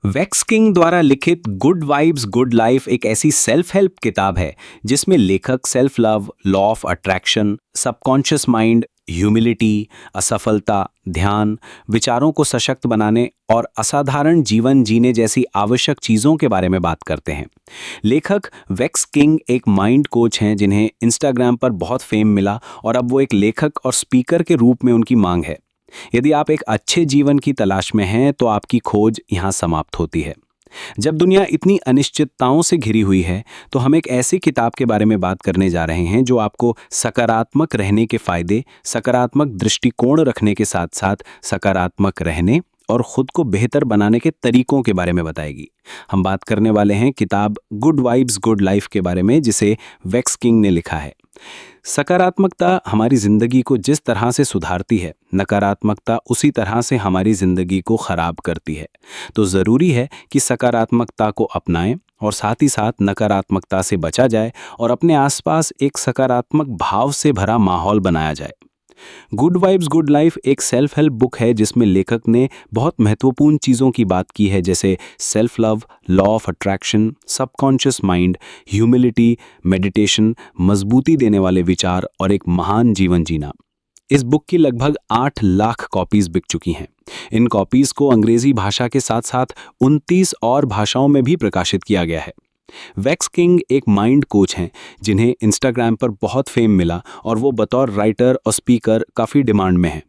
Wax king द्वारा लिखित good vibes good life एक ऐसी सेल्फ हेल्प किताब है जिसमें लेखक self love, law of attraction, subconscious mind, humility, असफलता, ध्यान, विचारों को सशक्त बनाने और असाधारण जीवन जीने जैसी आवश्यक चीजों के बारे में बात करते हैं। लेखक वैक्स किंग एक माइंड कोच हैं जिन्हें इंस्टाग्राम पर बहुत फेम मिला और अब वो एक लेखक और स्पीकर के रूप में उनकी मांग है। यदि आप एक अच्छे जीवन की तलाश में हैं तो आपकी खोज यहाँ समाप्त होती है। जब दुनिया इतनी अनिश्चितताओं से घिरी हुई है तो हम एक ऐसी किताब के बारे में बात करने जा रहे हैं जो आपको सकारात्मक रहने के फायदे, सकारात्मक दृष्टिकोण रखने के साथ साथ सकारात्मक रहने और खुद को बेहतर बनाने के तरीकों के बारे में बताएगी। हम बात करने वाले हैं किताब गुड वाइब्स गुड लाइफ के बारे में जिसे वैक्स किंग ने लिखा है। सकारात्मकता हमारी जिंदगी को जिस तरह से सुधारती है, नकारात्मकता उसी तरह से हमारी जिंदगी को खराब करती है। तो जरूरी है कि सकारात्मकता को अपनाएं और साथ ही साथ नकारात्मकता से बचा जाए और अपने आसपास एक सकारात्मक भाव से भरा माहौल बनाया जाए। गुड वाइब्स गुड लाइफ एक सेल्फ हेल्प बुक है जिसमें लेखक ने बहुत महत्वपूर्ण चीज़ों की बात की है, जैसे self love, law of attraction, subconscious mind, humility, meditation, मजबूती देने वाले विचार और एक महान जीवन जीना। इस बुक की लगभग 8 लाख कॉपीज बिक चुकी हैं। इन कॉपीज को अंग्रेजी भाषा के साथ साथ 29 और भाषाओं में भी प्रकाशित किया गया है। वैक्स किंग एक माइंड कोच हैं जिन्हें इंस्टाग्राम पर बहुत फेम मिला और वो बतौर राइटर और स्पीकर काफ़ी डिमांड में हैं।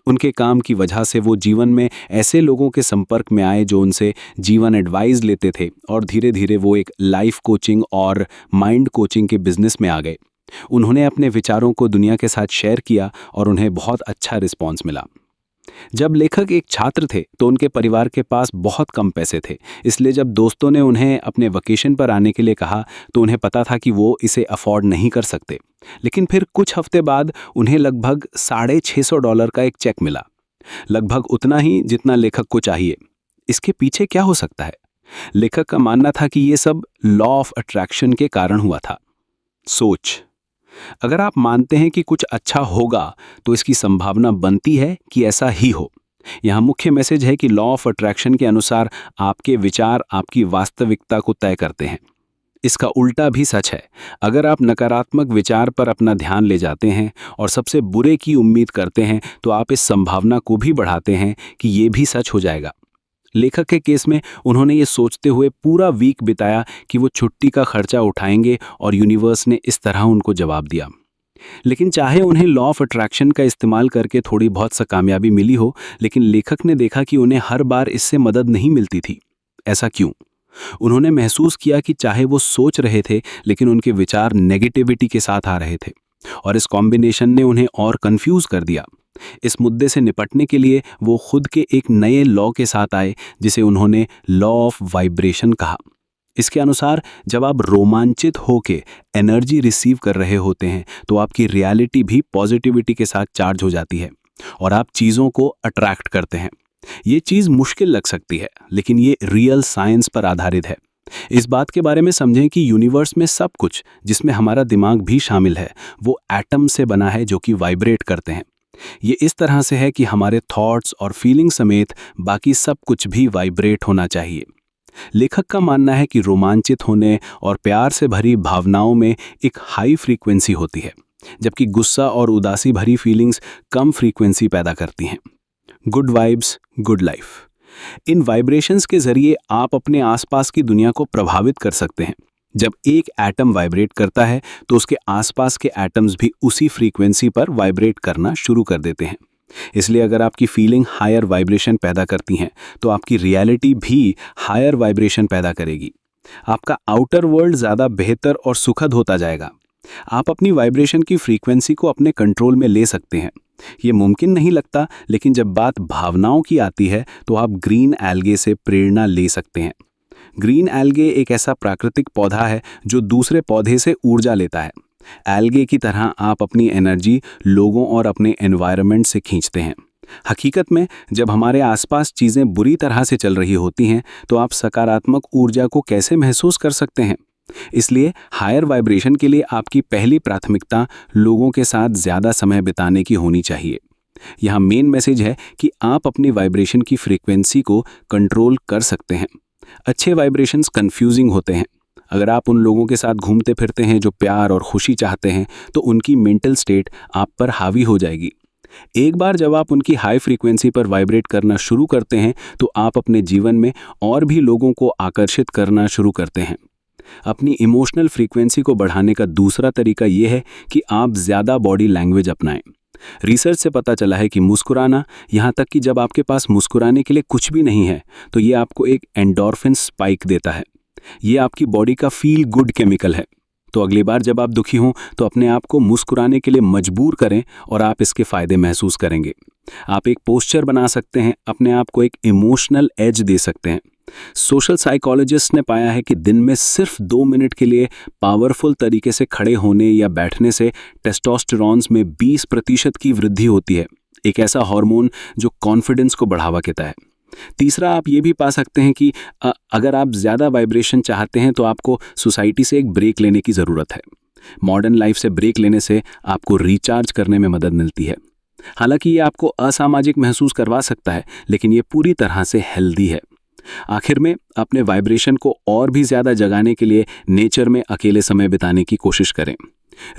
उनके काम की वजह से वो जीवन में ऐसे लोगों के संपर्क में आए जो उनसे जीवन एडवाइस लेते थे और धीरे धीरे वो एक लाइफ कोचिंग और माइंड कोचिंग के बिजनेस में आ गए। उन्होंने अपने विचारों को दुनिया के साथ शेयर किया और उन्हें बहुत अच्छा रिस्पॉन्स मिला। जब लेखक एक छात्र थे तो उनके परिवार के पास बहुत कम पैसे थे, इसलिए जब दोस्तों ने उन्हें अपने वकेशन पर आने के लिए कहा तो उन्हें पता था कि वो इसे अफोर्ड नहीं कर सकते। लेकिन फिर कुछ हफ्ते बाद उन्हें लगभग $650 का एक चेक मिला, लगभग उतना ही जितना लेखक को चाहिए। इसके पीछे क्या हो सकता है? लेखक का मानना था कि ये सब लॉ ऑफ अट्रैक्शन के कारण हुआ था। सोच, अगर आप मानते हैं कि कुछ अच्छा होगा तो इसकी संभावना बनती है कि ऐसा ही हो। यहाँ मुख्य मैसेज है कि लॉ ऑफ अट्रैक्शन के अनुसार आपके विचार आपकी वास्तविकता को तय करते हैं। इसका उल्टा भी सच है। अगर आप नकारात्मक विचार पर अपना ध्यान ले जाते हैं और सबसे बुरे की उम्मीद करते हैं तो आप इस संभावना को भी बढ़ाते हैं कि ये भी सच हो जाएगा। लेखक के केस में उन्होंने ये सोचते हुए पूरा वीक बिताया कि वो छुट्टी का खर्चा उठाएंगे और यूनिवर्स ने इस तरह उनको जवाब दिया। लेकिन चाहे उन्हें लॉ ऑफ अट्रैक्शन का इस्तेमाल करके थोड़ी बहुत सा कामयाबी मिली हो, लेकिन लेखक ने देखा कि उन्हें हर बार इससे मदद नहीं मिलती थी। ऐसा क्यों? उन्होंने महसूस किया कि चाहे वो सोच रहे थे लेकिन उनके विचार नेगेटिविटी के साथ आ रहे थे और इस कॉम्बिनेशन ने उन्हें और कंफ्यूज कर दिया। इस मुद्दे से निपटने के लिए वो खुद के एक नए लॉ के साथ आए जिसे उन्होंने लॉ ऑफ वाइब्रेशन कहा। इसके अनुसार जब आप रोमांचित होके एनर्जी रिसीव कर रहे होते हैं तो आपकी रियलिटी भी पॉजिटिविटी के साथ चार्ज हो जाती है और आप चीज़ों को अट्रैक्ट करते हैं। ये चीज़ मुश्किल लग सकती है लेकिन ये रियल साइंस पर आधारित है। इस बात के बारे में समझें कि यूनिवर्स में सब कुछ, जिसमें हमारा दिमाग भी शामिल है, वो एटम से बना है जो कि वाइब्रेट करते हैं। ये इस तरह से है कि हमारे थॉट्स और फीलिंग समेत बाकी सब कुछ भी वाइब्रेट होना चाहिए। लेखक का मानना है कि रोमांचित होने और प्यार से भरी भावनाओं में एक हाई फ्रीक्वेंसी होती है, जबकि गुस्सा और उदासी भरी फीलिंग्स कम फ्रीक्वेंसी पैदा करती हैं। गुड वाइब्स गुड लाइफ, इन वाइब्रेशंस के जरिए आप अपने आसपास की दुनिया को प्रभावित कर सकते हैं। जब एक एटम वाइब्रेट करता है तो उसके आसपास के एटम्स भी उसी फ्रीक्वेंसी पर वाइब्रेट करना शुरू कर देते हैं। इसलिए अगर आपकी फीलिंग हायर वाइब्रेशन पैदा करती हैं तो आपकी रियलिटी भी हायर वाइब्रेशन पैदा करेगी। आपका आउटर वर्ल्ड ज़्यादा बेहतर और सुखद होता जाएगा। आप अपनी वाइब्रेशन की फ्रीक्वेंसी को अपने कंट्रोल में ले सकते हैं। ये मुमकिन नहीं लगता, लेकिन जब बात भावनाओं की आती है तो आप ग्रीन एल्गे से प्रेरणा ले सकते हैं। ग्रीन एल्गे एक ऐसा प्राकृतिक पौधा है जो दूसरे पौधे से ऊर्जा लेता है। एल्गे की तरह आप अपनी एनर्जी लोगों और अपने एनवायरनमेंट से खींचते हैं। हकीकत में जब हमारे आसपास चीज़ें बुरी तरह से चल रही होती हैं तो आप सकारात्मक ऊर्जा को कैसे महसूस कर सकते हैं? इसलिए हायर वाइब्रेशन के लिए आपकी पहली प्राथमिकता लोगों के साथ ज़्यादा समय बिताने की होनी चाहिए। यहाँ मेन मैसेज है कि आप अपनी वाइब्रेशन की फ्रीक्वेंसी को कंट्रोल कर सकते हैं। अच्छे वाइब्रेशंस कंफ्यूजिंग होते हैं। अगर आप उन लोगों के साथ घूमते फिरते हैं जो प्यार और खुशी चाहते हैं, तो उनकी मेंटल स्टेट आप पर हावी हो जाएगी। एक बार जब आप उनकी हाई फ्रीक्वेंसी पर वाइब्रेट करना शुरू करते हैं, तो आप अपने जीवन में और भी लोगों को आकर्षित करना शुरू करते हैं। अपनी इमोशनल फ्रीक्वेंसी को बढ़ाने का दूसरा तरीका यह है कि आप ज़्यादा बॉडी लैंग्वेज अपनाएं। रिसर्च से पता चला है कि मुस्कुराना, यहाँ तक कि जब आपके पास मुस्कुराने के लिए कुछ भी नहीं है, तो ये आपको एक एंडोर्फिन स्पाइक देता है। ये आपकी बॉडी का फील गुड केमिकल है। तो अगली बार जब आप दुखी हों, तो अपने आप को मुस्कुराने के लिए मजबूर करें और आप इसके फ़ायदे महसूस करेंगे। आप एक पोस्चर बना सकते हैं, अपने आप को एक इमोशनल एज दे सकते हैं। सोशल साइकोलॉजिस्ट ने पाया है कि दिन में सिर्फ 2 मिनट के लिए पावरफुल तरीके से खड़े होने या बैठने से टेस्टोस्टेरॉन्स में 20% की वृद्धि होती है, एक ऐसा हार्मोन जो कॉन्फिडेंस को बढ़ावा देता है। तीसरा, आप ये भी पा सकते हैं कि अगर आप ज़्यादा वाइब्रेशन चाहते हैं, तो आपको सोसाइटी से एक ब्रेक लेने की ज़रूरत है। मॉडर्न लाइफ से ब्रेक लेने से आपको रिचार्ज करने में मदद मिलती है। हालांकि ये आपको असामाजिक महसूस करवा सकता है, लेकिन ये पूरी तरह से हेल्दी है। आखिर में, अपने वाइब्रेशन को और भी ज़्यादा जगाने के लिए नेचर में अकेले समय बिताने की कोशिश करें।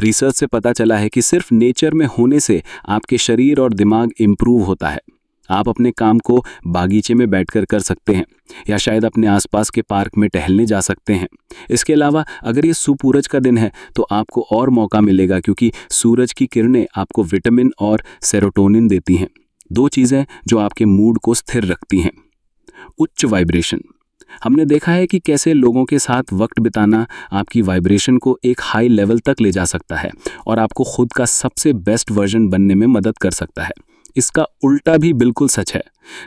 रिसर्च से पता चला है कि सिर्फ नेचर में होने से आपके शरीर और दिमाग इम्प्रूव होता है। आप अपने काम को बागीचे में बैठकर कर सकते हैं, या शायद अपने आसपास के पार्क में टहलने जा सकते हैं। इसके अलावा अगर ये सूरज का दिन है, तो आपको और मौका मिलेगा, क्योंकि सूरज की किरणें आपको विटामिन और सेरोटोनिन देती हैं, 2 चीज़ें जो आपके मूड को स्थिर रखती हैं। उच्च वाइब्रेशन। हमने देखा है कि कैसे लोगों के साथ वक्त बिताना आपकी वाइब्रेशन को एक हाई लेवल तक ले जा सकता है और आपको खुद का सबसे बेस्ट वर्जन बनने में मदद कर सकता है। इसका उल्टा भी बिल्कुल सच है।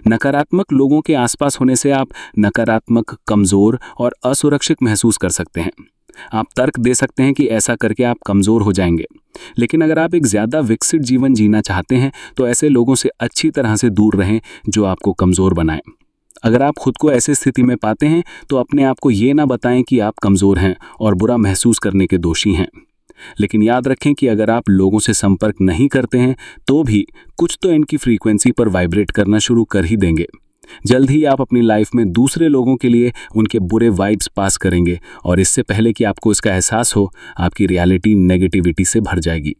नकारात्मक लोगों के आसपास होने से आप नकारात्मक, कमज़ोर और असुरक्षित महसूस कर सकते हैं। आप तर्क दे सकते हैं कि ऐसा करके आप कमज़ोर हो जाएंगे, लेकिन अगर आप एक ज़्यादा विकसित जीवन जीना चाहते हैं, तो ऐसे लोगों से अच्छी तरह से दूर रहें जो आपको कमज़ोर बनाएं। अगर आप खुद को ऐसी स्थिति में पाते हैं, तो अपने आप को ये ना बताएं कि आप कमज़ोर हैं और बुरा महसूस करने के दोषी हैं। लेकिन याद रखें कि अगर आप लोगों से संपर्क नहीं करते हैं, तो भी कुछ तो इनकी फ्रीक्वेंसी पर वाइब्रेट करना शुरू कर ही देंगे। जल्द ही आप अपनी लाइफ में दूसरे लोगों के लिए उनके बुरे वाइब्स पास करेंगे, और इससे पहले कि आपको इसका एहसास हो, आपकी रियलिटी नेगेटिविटी से भर जाएगी।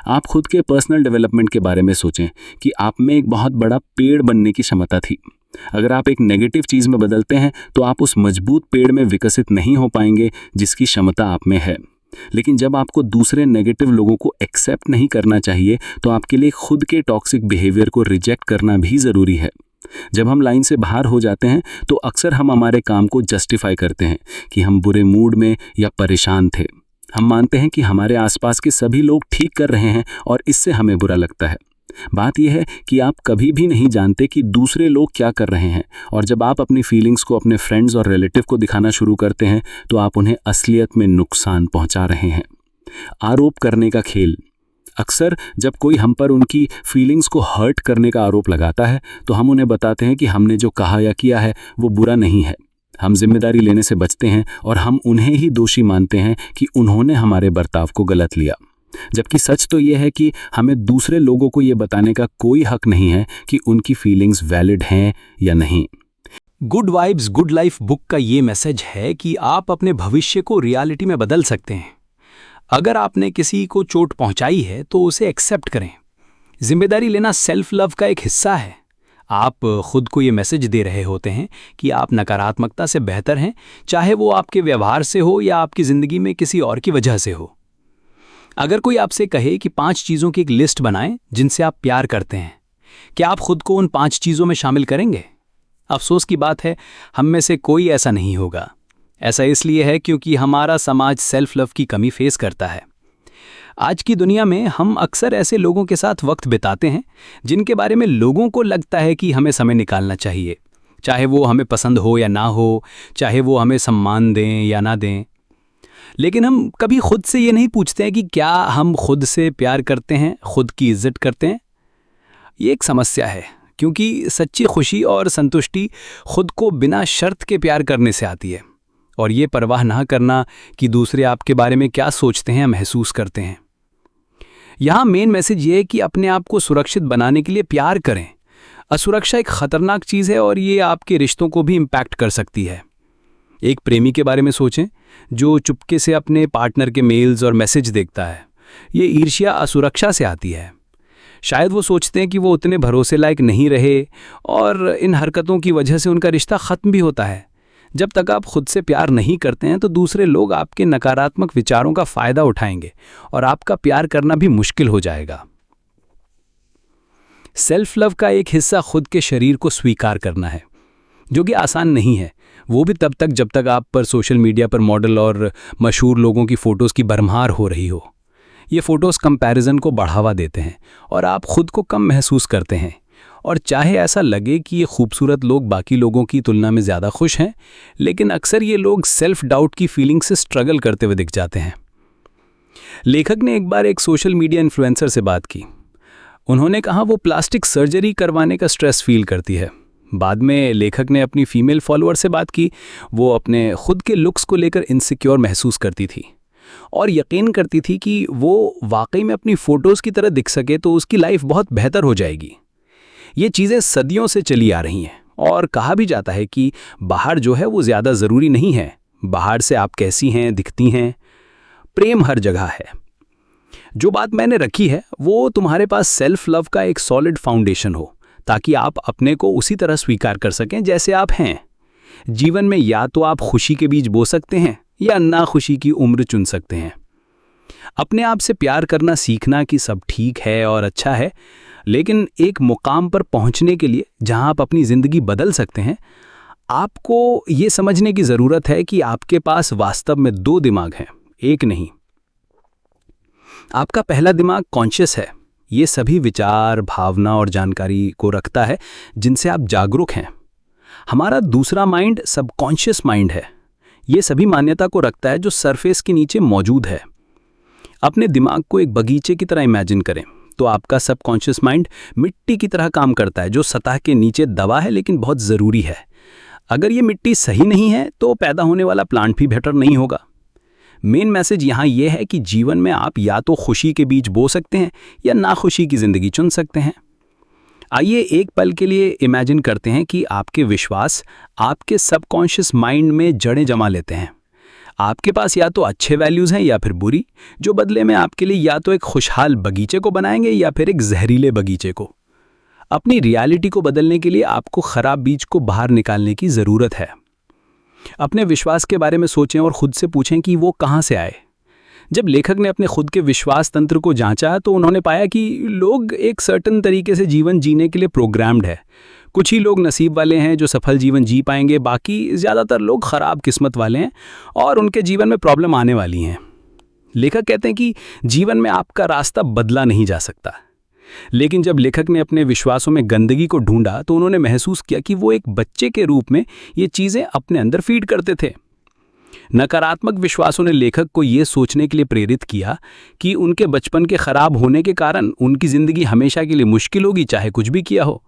आप खुद के पर्सनल डेवलपमेंट के बारे में सोचें कि आप में एक बहुत बड़ा पेड़ बनने की क्षमता थी। अगर आप एक नेगेटिव चीज़ में बदलते हैं, तो आप उस मजबूत पेड़ में विकसित नहीं हो पाएंगे जिसकी क्षमता आप में है। लेकिन जब आपको दूसरे नेगेटिव लोगों को एक्सेप्ट नहीं करना चाहिए, तो आपके लिए खुद के टॉक्सिक बिहेवियर को रिजेक्ट करना भी ज़रूरी है। जब हम लाइन से बाहर हो जाते हैं, तो अक्सर हम हमारे काम को जस्टिफाई करते हैं कि हम बुरे मूड में या परेशान थे। हम मानते हैं कि हमारे आसपास के सभी लोग ठीक कर रहे हैं और इससे हमें बुरा लगता है। बात यह है कि आप कभी भी नहीं जानते कि दूसरे लोग क्या कर रहे हैं, और जब आप अपनी फीलिंग्स को अपने फ्रेंड्स और रिलेटिव को दिखाना शुरू करते हैं, तो आप उन्हें असलियत में नुकसान पहुंचा रहे हैं। आरोप करने का खेल। अक्सर जब कोई हम पर उनकी फीलिंग्स को हर्ट करने का आरोप लगाता है, तो हम उन्हें बताते हैं कि हमने जो कहा या किया है वो बुरा नहीं है। हम जिम्मेदारी लेने से बचते हैं और हम उन्हें ही दोषी मानते हैं कि उन्होंने हमारे बर्ताव को गलत लिया। जबकि सच तो यह है कि हमें दूसरे लोगों को यह बताने का कोई हक नहीं है कि उनकी फीलिंग्स वैलिड हैं या नहीं। Good vibes good life book का ये मैसेज है कि आप अपने भविष्य को रियलिटी में बदल सकते हैं। अगर आपने किसी को चोट पहुंचाई है, तो उसे एक्सेप्ट करें। जिम्मेदारी लेना सेल्फ लव का एक हिस्सा है। आप खुद को ये मैसेज दे रहे होते हैं कि आप नकारात्मकता से बेहतर हैं, चाहे वो आपके व्यवहार से हो या आपकी ज़िंदगी में किसी और की वजह से हो। अगर कोई आपसे कहे कि 5 चीज़ों की एक लिस्ट बनाएं जिनसे आप प्यार करते हैं, क्या आप खुद को उन 5 चीज़ों में शामिल करेंगे? अफसोस की बात है, हम में से कोई ऐसा नहीं होगा। ऐसा इसलिए है क्योंकि हमारा समाज सेल्फ लव की कमी फेस करता है। आज की दुनिया में हम अक्सर ऐसे लोगों के साथ वक्त बिताते हैं जिनके बारे में लोगों को लगता है कि हमें समय निकालना चाहिए, चाहे वो हमें पसंद हो या ना हो, चाहे वो हमें सम्मान दें या ना दें। लेकिन हम कभी खुद से ये नहीं पूछते हैं कि क्या हम खुद से प्यार करते हैं, खुद की इज्जत करते हैं। ये एक समस्या है, क्योंकि सच्ची खुशी और संतुष्टि खुद को बिना शर्त के प्यार करने से आती है, और ये परवाह ना करना कि दूसरे आपके बारे में क्या सोचते हैं, महसूस करते हैं। यहाँ मेन मैसेज ये है कि अपने आप को सुरक्षित बनाने के लिए प्यार करें। असुरक्षा एक खतरनाक चीज़ है और ये आपके रिश्तों को भी इम्पैक्ट कर सकती है। एक प्रेमी के बारे में सोचें जो चुपके से अपने पार्टनर के मेल्स और मैसेज देखता है। ये ईर्ष्या असुरक्षा से आती है। शायद वो सोचते हैं कि वो उतने भरोसे लायक नहीं रहे और इन हरकतों की वजह से उनका रिश्ता ख़त्म भी होता है। जब तक आप खुद से प्यार नहीं करते हैं तो दूसरे लोग आपके नकारात्मक विचारों का फ़ायदा उठाएंगे और आपका प्यार करना भी मुश्किल हो जाएगा। सेल्फ लव का एक हिस्सा खुद के शरीर को स्वीकार करना है, जो कि आसान नहीं है। वो भी तब तक जब तक आप पर सोशल मीडिया पर मॉडल और मशहूर लोगों की फ़ोटोज़ की भरमार हो रही हो। ये फ़ोटोज़ कंपैरिजन को बढ़ावा देते हैं और आप खुद को कम महसूस करते हैं। और चाहे ऐसा लगे कि ये खूबसूरत लोग बाकी लोगों की तुलना में ज़्यादा खुश हैं, लेकिन अक्सर ये लोग सेल्फ डाउट की फीलिंग से स्ट्रगल करते हुए दिख जाते हैं। लेखक ने एक बार एक सोशल मीडिया इन्फ्लुएंसर से बात की। उन्होंने कहा वो प्लास्टिक सर्जरी करवाने का स्ट्रेस फील करती है। बाद में लेखक ने अपनी फीमेल फॉलोअर से बात की। वो अपने खुद के लुक्स को लेकर इनसिक्योर महसूस करती थी और यकीन करती थी कि वो वाकई में अपनी फ़ोटोज़ की तरह दिख सके तो उसकी लाइफ बहुत बेहतर हो जाएगी। ये चीज़ें सदियों से चली आ रही हैं और कहा भी जाता है कि बाहर जो है वो ज़्यादा ज़रूरी नहीं है, बाहर से आप कैसी हैं, दिखती हैं। प्रेम हर जगह है। जो बात मैंने रखी है वो तुम्हारे पास सेल्फ लव का एक सॉलिड फाउंडेशन हो, ताकि आप अपने को उसी तरह स्वीकार कर सकें जैसे आप हैं। जीवन में या तो आप खुशी के बीज बो सकते हैं या नाखुशी की उम्र चुन सकते हैं। अपने आप से प्यार करना सीखना कि सब ठीक है और अच्छा है, लेकिन एक मुकाम पर पहुंचने के लिए जहां आप अपनी ज़िंदगी बदल सकते हैं, आपको ये समझने की ज़रूरत है कि आपके पास वास्तव में दो दिमाग हैं, एक नहीं। आपका पहला दिमाग कॉन्शियस है। ये सभी विचार, भावना और जानकारी को रखता है जिनसे आप जागरूक हैं। हमारा दूसरा माइंड सबकॉन्शियस माइंड है। ये सभी मान्यता को रखता है जो सरफेस के नीचे मौजूद है। अपने दिमाग को एक बगीचे की तरह इमेजिन करें तो आपका सबकॉन्शियस माइंड मिट्टी की तरह काम करता है, जो सतह के नीचे दबा है लेकिन बहुत ज़रूरी है। अगर ये मिट्टी सही नहीं है तो पैदा होने वाला प्लांट भी बेहतर नहीं होगा। मेन मैसेज यहाँ ये है कि जीवन में आप या तो खुशी के बीज बो सकते हैं या नाखुशी की ज़िंदगी चुन सकते हैं। आइए एक पल के लिए इमेजिन करते हैं कि आपके विश्वास आपके सबकॉन्शियस माइंड में जड़ें जमा लेते हैं। आपके पास या तो अच्छे वैल्यूज़ हैं या फिर बुरी, जो बदले में आपके लिए या तो एक खुशहाल बगीचे को बनाएंगे या फिर एक जहरीले बगीचे को। अपनी रियलिटी को बदलने के लिए आपको खराब बीज को बाहर निकालने की ज़रूरत है। अपने विश्वास के बारे में सोचें और खुद से पूछें कि वो कहाँ से आए। जब लेखक ने अपने खुद के विश्वास तंत्र को जांचा तो उन्होंने पाया कि लोग एक सर्टेन तरीके से जीवन जीने के लिए प्रोग्राम्ड है। कुछ ही लोग नसीब वाले हैं जो सफल जीवन जी पाएंगे, बाकी ज़्यादातर लोग ख़राब किस्मत वाले हैं और उनके जीवन में प्रॉब्लम आने वाली हैं। लेखक कहते हैं कि जीवन में आपका रास्ता बदला नहीं जा सकता। लेकिन जब लेखक ने अपने विश्वासों में गंदगी को ढूंढा तो उन्होंने महसूस किया कि वो एक बच्चे के रूप में ये चीज़ें अपने अंदर फीड करते थे। नकारात्मक विश्वासों ने लेखक को ये सोचने के लिए प्रेरित किया कि उनके बचपन के खराब होने के कारण उनकी ज़िंदगी हमेशा के लिए मुश्किल होगी, चाहे कुछ भी किया हो।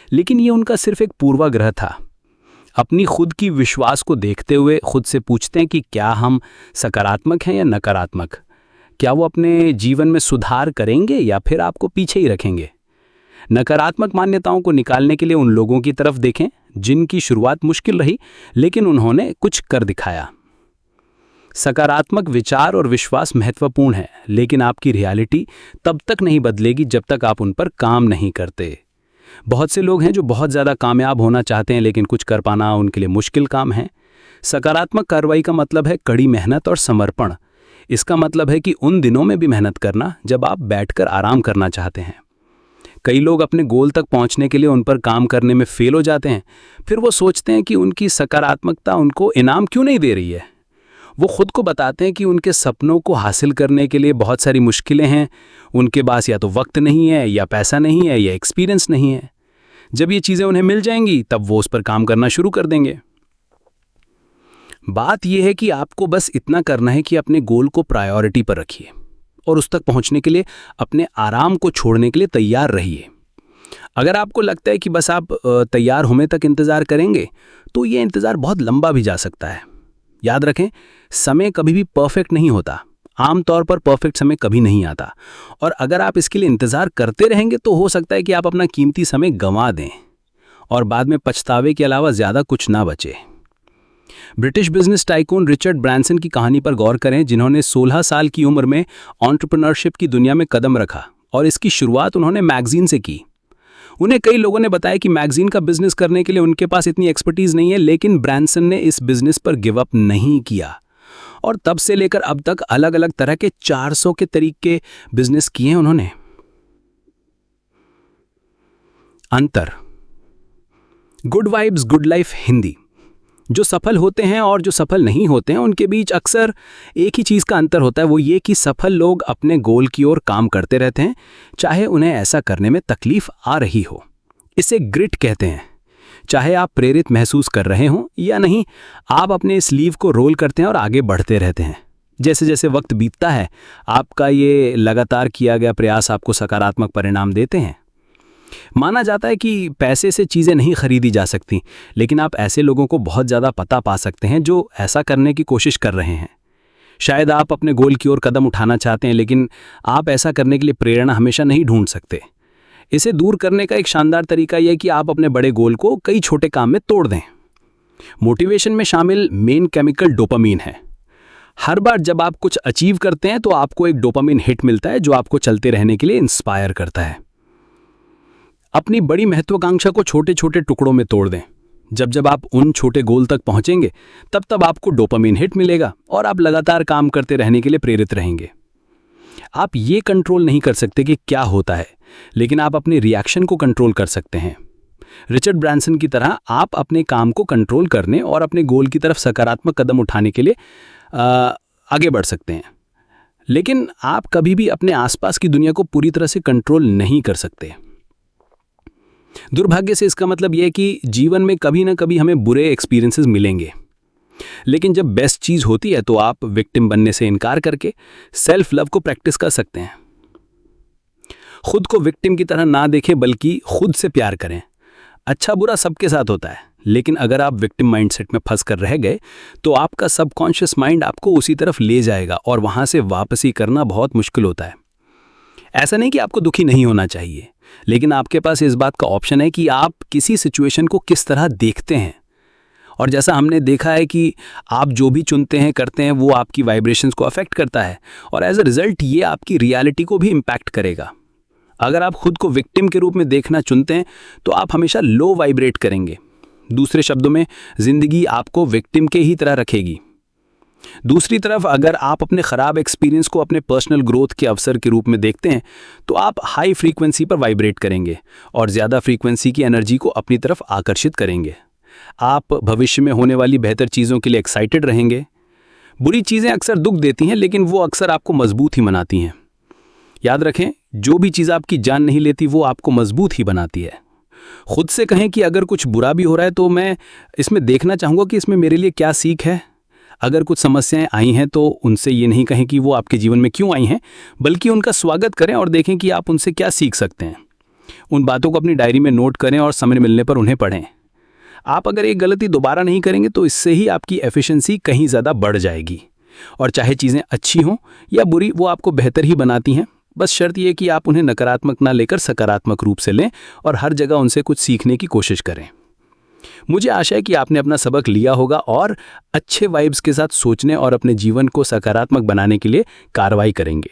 लेकिन ये उनका सिर्फ एक पूर्वाग्रह था। अपनी खुद की विश्वास को देखते हुए खुद से पूछते हैं कि क्या हम सकारात्मक हैं या नकारात्मक। क्या वो अपने जीवन में सुधार करेंगे या फिर आपको पीछे ही रखेंगे। नकारात्मक मान्यताओं को निकालने के लिए उन लोगों की तरफ देखें जिनकी शुरुआत मुश्किल रही लेकिन उन्होंने कुछ कर दिखाया। सकारात्मक विचार और विश्वास महत्वपूर्ण है, लेकिन आपकी रियलिटी तब तक नहीं बदलेगी जब तक आप उन पर काम नहीं करते। बहुत से लोग हैं जो बहुत ज़्यादा कामयाब होना चाहते हैं लेकिन कुछ कर पाना उनके लिए मुश्किल काम है। सकारात्मक कार्रवाई का मतलब है कड़ी मेहनत और समर्पण। इसका मतलब है कि उन दिनों में भी मेहनत करना जब आप बैठकर आराम करना चाहते हैं। कई लोग अपने गोल तक पहुंचने के लिए उन पर काम करने में फेल हो जाते हैं। फिर वो सोचते हैं कि उनकी सकारात्मकता उनको इनाम क्यों नहीं दे रही है। वो खुद को बताते हैं कि उनके सपनों को हासिल करने के लिए बहुत सारी मुश्किलें हैं। उनके पास या तो वक्त नहीं है या पैसा नहीं है या एक्सपीरियंस नहीं है। जब ये चीज़ें उन्हें मिल जाएंगी तब वो उस पर काम करना शुरू कर देंगे। बात यह है कि आपको बस इतना करना है कि अपने गोल को प्रायोरिटी पर रखिए और उस तक पहुंचने के लिए अपने आराम को छोड़ने के लिए तैयार रहिए। अगर आपको लगता है कि बस आप तैयार होने तक इंतज़ार करेंगे तो ये इंतज़ार बहुत लंबा भी जा सकता है। याद रखें, समय कभी भी परफेक्ट नहीं होता। आमतौर पर परफेक्ट समय कभी नहीं आता, और अगर आप इसके लिए इंतज़ार करते रहेंगे तो हो सकता है कि आप अपना कीमती समय गंवा दें और बाद में पछतावे के अलावा ज़्यादा कुछ ना बचे। British business tycoon Richard Branson की कहानी पर गौर करें, जिन्होंने 16 साल की उम्र में एंटरप्रेन्योरशिप की दुनिया में कदम रखा और इसकी शुरुआत उन्होंने मैगजीन से की। उन्हें कई लोगों ने बताया कि मैगजीन का बिजनेस करने के लिए उनके पास इतनी एक्सपर्टीज नहीं है, लेकिन ब्रांसन ने इस बिजनेस पर गिव अप नहीं किया और तब से लेकर अब तक अलग अलग तरह के 400 के तरीके बिजनेस किए हैं उन्होंने। अंतर, good vibes good life Hindi. जो सफल होते हैं और जो सफल नहीं होते हैं उनके बीच अक्सर एक ही चीज़ का अंतर होता है, वो ये कि सफल लोग अपने गोल की ओर काम करते रहते हैं, चाहे उन्हें ऐसा करने में तकलीफ आ रही हो। इसे ग्रिट कहते हैं। चाहे आप प्रेरित महसूस कर रहे हों या नहीं, आप अपने स्लीव को रोल करते हैं और आगे बढ़ते रहते हैं। जैसे जैसे वक्त बीतता है, आपका ये लगातार किया गया प्रयास आपको सकारात्मक परिणाम देते हैं। माना जाता है कि पैसे से चीज़ें नहीं खरीदी जा सकती, लेकिन आप ऐसे लोगों को बहुत ज़्यादा पता पा सकते हैं जो ऐसा करने की कोशिश कर रहे हैं। शायद आप अपने गोल की ओर कदम उठाना चाहते हैं, लेकिन आप ऐसा करने के लिए प्रेरणा हमेशा नहीं ढूंढ सकते। इसे दूर करने का एक शानदार तरीका यह है कि आप अपने बड़े गोल को कई छोटे काम में तोड़ दें। मोटिवेशन में शामिल मेन केमिकल डोपामीन है। हर बार जब आप कुछ अचीव करते हैं तो आपको एक डोपामीन हिट मिलता है जो आपको चलते रहने के लिए इंस्पायर करता है। अपनी बड़ी महत्वाकांक्षा को छोटे छोटे टुकड़ों में तोड़ दें। जब जब आप उन छोटे गोल तक पहुंचेंगे तब तब आपको डोपामीन हिट मिलेगा और आप लगातार काम करते रहने के लिए प्रेरित रहेंगे। आप ये कंट्रोल नहीं कर सकते कि क्या होता है, लेकिन आप अपने रिएक्शन को कंट्रोल कर सकते हैं। रिचर्ड ब्रांसन की तरह आप अपने काम को कंट्रोल करने और अपने गोल की तरफ सकारात्मक कदम उठाने के लिए आगे बढ़ सकते हैं, लेकिन आप कभी भी अपने आसपास की दुनिया को पूरी तरह से कंट्रोल नहीं कर सकते। दुर्भाग्य से इसका मतलब यह है कि जीवन में कभी ना कभी हमें बुरे एक्सपीरियंसेस मिलेंगे, लेकिन जब बेस्ट चीज़ होती है तो आप विक्टिम बनने से इनकार करके सेल्फ लव को प्रैक्टिस कर सकते हैं। खुद को विक्टिम की तरह ना देखें, बल्कि खुद से प्यार करें। अच्छा बुरा सबके साथ होता है, लेकिन अगर आप विक्टिम माइंडसेट में फंस कर रह गए तो आपका सबकॉन्शियस माइंड आपको उसी तरफ ले जाएगा और वहां से वापसी करना बहुत मुश्किल होता है। ऐसा नहीं कि आपको दुखी नहीं होना चाहिए, लेकिन आपके पास इस बात का ऑप्शन है कि आप किसी सिचुएशन को किस तरह देखते हैं। और जैसा हमने देखा है कि आप जो भी चुनते हैं करते हैं वो आपकी वाइब्रेशंस को अफेक्ट करता है और एज अ रिजल्ट ये आपकी रियलिटी को भी इम्पैक्ट करेगा। अगर आप खुद को विक्टिम के रूप में देखना चुनते हैं तो आप हमेशा लो वाइब्रेट करेंगे। दूसरे शब्दों में, जिंदगी आपको विक्टिम के ही तरह रखेगी। दूसरी तरफ अगर आप अपने ख़राब एक्सपीरियंस को अपने पर्सनल ग्रोथ के अवसर के रूप में देखते हैं तो आप हाई फ्रीक्वेंसी पर वाइब्रेट करेंगे और ज़्यादा फ्रीक्वेंसी की एनर्जी को अपनी तरफ आकर्षित करेंगे। आप भविष्य में होने वाली बेहतर चीज़ों के लिए एक्साइटेड रहेंगे। बुरी चीज़ें अक्सर दुख देती हैं, लेकिन वो अक्सर आपको मजबूत ही बनाती हैं। याद रखें, जो भी चीज़ आपकी जान नहीं लेती वो आपको मजबूत ही बनाती है। खुद से कहें कि अगर कुछ बुरा भी हो रहा है तो मैं इसमें देखना चाहूँगा कि इसमें मेरे लिए क्या सीख है। अगर कुछ समस्याएं आई हैं तो उनसे ये नहीं कहें कि वो आपके जीवन में क्यों आई हैं, बल्कि उनका स्वागत करें और देखें कि आप उनसे क्या सीख सकते हैं। उन बातों को अपनी डायरी में नोट करें और समय मिलने पर उन्हें पढ़ें। आप अगर एक गलती दोबारा नहीं करेंगे तो इससे ही आपकी एफिशिएंसी कहीं ज़्यादा बढ़ जाएगी। और चाहे चीज़ें अच्छी हों या बुरी, वो आपको बेहतर ही बनाती हैं। बस शर्त यह कि आप उन्हें नकारात्मक ना लेकर सकारात्मक रूप से लें और हर जगह उनसे कुछ सीखने की कोशिश करें। मुझे आशा है कि आपने अपना सबक लिया होगा और अच्छे वाइब्स के साथ सोचने और अपने जीवन को सकारात्मक बनाने के लिए कार्रवाई करेंगे।